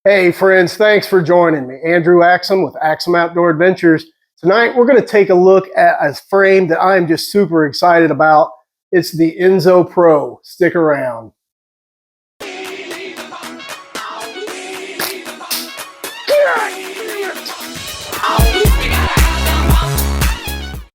Hey friends, thanks for joining me. Andrew Axum with Axum Outdoor Adventures. Tonight we're going to take a look at a frame that I'm just super excited about. It's the Enzo Pro. Stick around.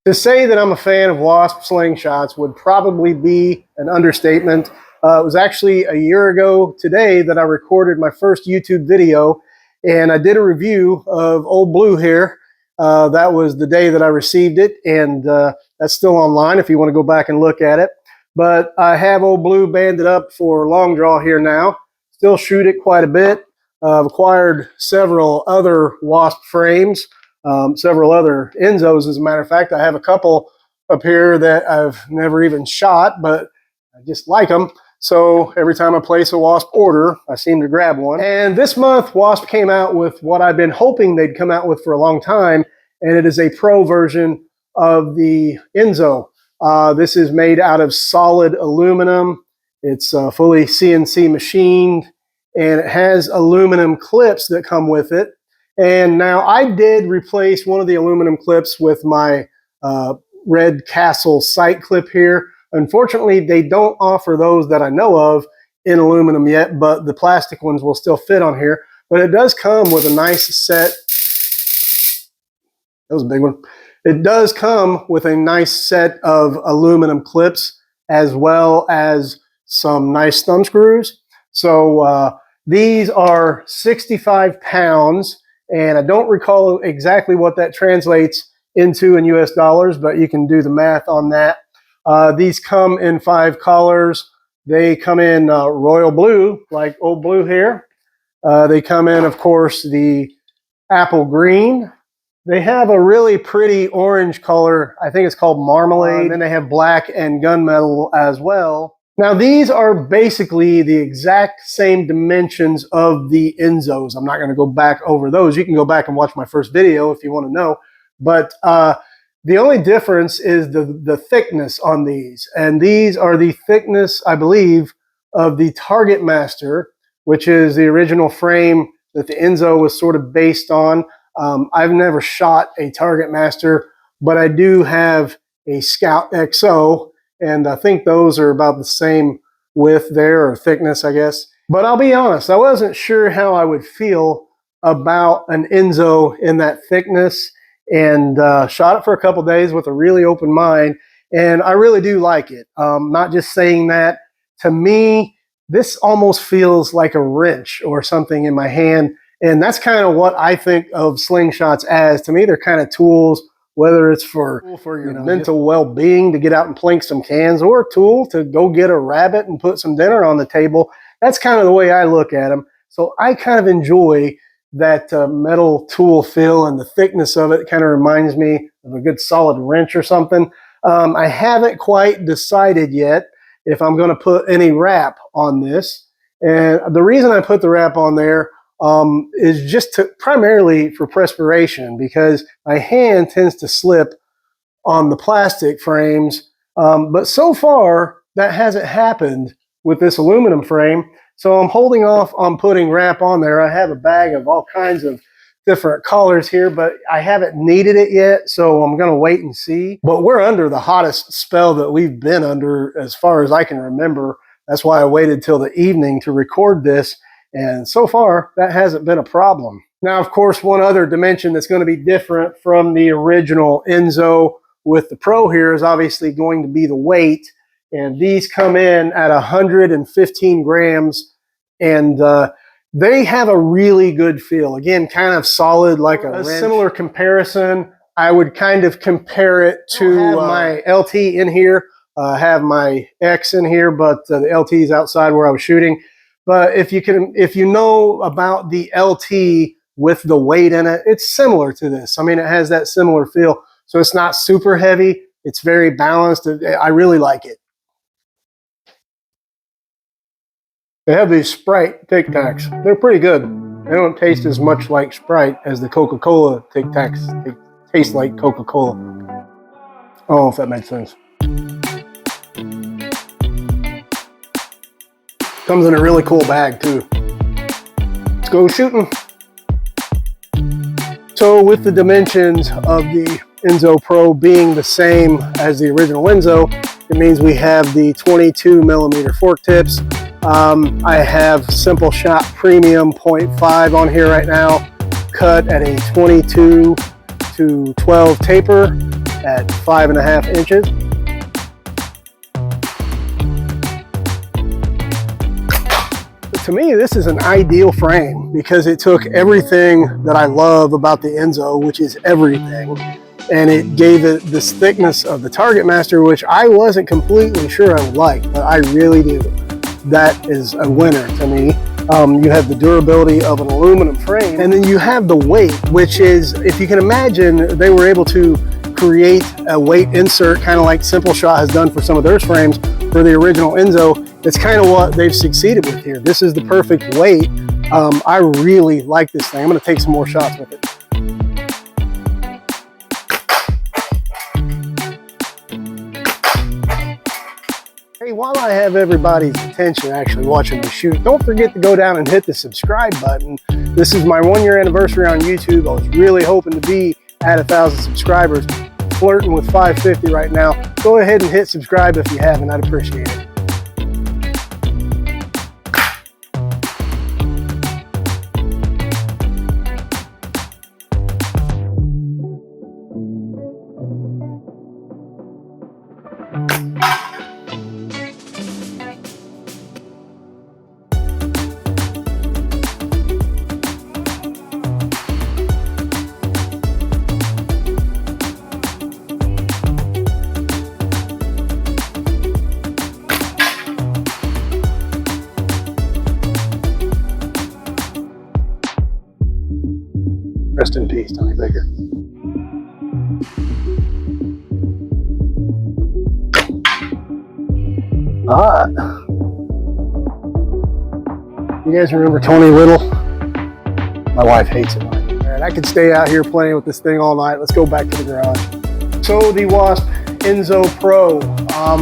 To say that I'm a fan of Wasp slingshots would probably be an understatement. It was actually a year ago today that I recorded my first YouTube video, and I did a review of Old Blue here. That was the day that I received it, and that's still online if you want to go back and look at it. But I have Old Blue banded up for long draw here now. Still shoot it quite a bit. I've acquired several other Wasp frames. Several other Enzos, as a matter of fact. I have a couple up here that I've never even shot, but I just like them. So every time I place a Wasp order, I seem to grab one. And this month, Wasp came out with what I've been hoping they'd come out with for a long time, and it is a pro version of the Enzo. This is made out of solid aluminum. It's fully CNC machined, and it has aluminum clips that come with it. And now I did replace one of the aluminum clips with my Red Castle sight clip here. Unfortunately, they don't offer those that I know of in aluminum yet, but the plastic ones will still fit on here. But it does come with a nice set. That was a big one. It does come with a nice set of aluminum clips as well as some nice thumb screws. So these are 65 pounds. And I don't recall exactly what that translates into in US dollars, but you can do the math on that. These come in 5 colors. They come in royal blue, like Old Blue here. They come in, of course, the apple green. They have a really pretty orange color. I think it's called marmalade. And then they have black and gunmetal as well. Now, these are basically the exact same dimensions of the Enzos. I'm not going to go back over those. You can go back and watch my first video if you want to know. But the only difference is the thickness on these. And these are the thickness, I believe, of the Target Master, which is the original frame that the Enzo was sort of based on. I've never shot a Target Master, but I do have a Scout XO. And I think those are about the same width there, or thickness, I guess. But I'll be honest, I wasn't sure how I would feel about an Enzo in that thickness, and shot it for a couple days with a really open mind, and I really do like it. Not just saying that. To me, this almost feels like a wrench or something in my hand, and that's kind of what I think of slingshots as. To me, they're kind of tools, whether it's for your mental well-being to get out and plink some cans, or a tool to go get a rabbit and put some dinner on the table. That's kind of the way I look at them. So I kind of enjoy that metal tool feel, and the thickness of it kind of reminds me of a good solid wrench or something. I haven't quite decided yet if I'm going to put any wrap on this. And the reason I put the wrap on there is just primarily for perspiration, because my hand tends to slip on the plastic frames. But so far, that hasn't happened with this aluminum frame. So I'm holding off on putting wrap on there. I have a bag of all kinds of different colors here, but I haven't needed it yet, so I'm going to wait and see. But we're under the hottest spell that we've been under as far as I can remember. That's why I waited till the evening to record this. And so far, that hasn't been a problem. Now, of course, one other dimension that's going to be different from the original Enzo with the Pro here is obviously going to be the weight. And these come in at 115 grams. And they have a really good feel. Again, kind of solid, like a similar comparison. I would kind of compare it to my LT in here. I have my X in here, but the LT is outside where I was shooting. But if you know about the LT with the weight in it, it's similar to this. I mean, it has that similar feel. So it's not super heavy. It's very balanced. I really like it. They have these Sprite Tic Tacs. They're pretty good. They don't taste as much like Sprite as the Coca-Cola Tic Tacs. They taste like Coca-Cola. I don't know if that makes sense. Comes in a really cool bag too. Let's go shooting. So with the dimensions of the Enzo Pro being the same as the original Enzo, it means we have the 22 millimeter fork tips. I have Simple Shot Premium 0.5 on here right now, cut at a 22 to 12 taper at 5.5 inches. To me, this is an ideal frame because it took everything that I love about the Enzo, which is everything, and it gave it this thickness of the Target Master, which I wasn't completely sure I would like, but I really do. That is a winner to me. You have the durability of an aluminum frame, and then you have the weight, which is, if you can imagine, they were able to create a weight insert, kind of like Simple Shot has done for some of their frames for the original Enzo. It's kind of what they've succeeded with here. This is the perfect weight. I really like this thing. I'm going to take some more shots with it. Hey, while I have everybody's attention actually watching me shoot, don't forget to go down and hit the subscribe button. This is my 1-year anniversary on YouTube. I was really hoping to be at 1,000 subscribers. Flirting with 550 right now. Go ahead and hit subscribe if you haven't. I'd appreciate it. Rest in peace, Tony Baker. All right. You guys remember Tony Little? My wife hates it when I do that. I could stay out here playing with this thing all night. Let's go back to the garage. So the Wasp Enzo Pro.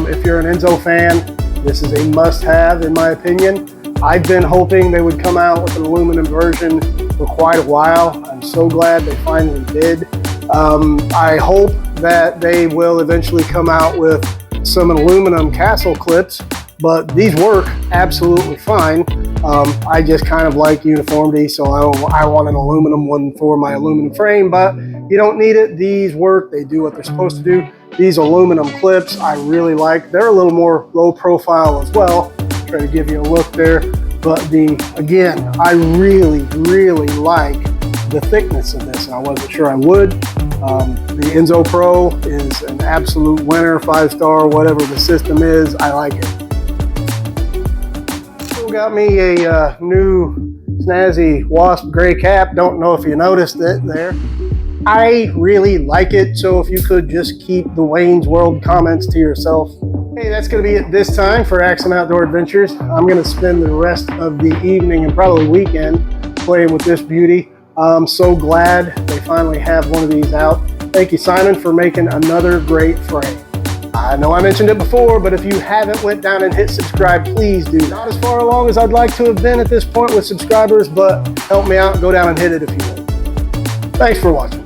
If you're an Enzo fan, this is a must-have in my opinion. I've been hoping they would come out with an aluminum version for quite a while. I'm so glad they finally did. I hope that they will eventually come out with some aluminum castle clips, but these work absolutely fine. I just kind of like uniformity, so I want an aluminum one for my aluminum frame, but you don't need it. These work, they do what they're supposed to do. These aluminum clips I really like. They're a little more low profile as well. Try to give you a look there. But again, I really, really like the thickness of this. I wasn't sure I would. The Enzo Pro is an absolute winner, 5-star, whatever the system is, I like it. Still got me a new snazzy Wasp gray cap. Don't know if you noticed it there. I really like it, so if you could just keep the Wayne's World comments to yourself. Hey, that's going to be it this time for Axum Outdoor Adventures. I'm going to spend the rest of the evening and probably weekend playing with this beauty. I'm so glad they finally have one of these out. Thank you, Simon, for making another great frame. I know I mentioned it before, but if you haven't went down and hit subscribe, please do. Not as far along as I'd like to have been at this point with subscribers, but help me out and go down and hit it if you will. Thanks for watching.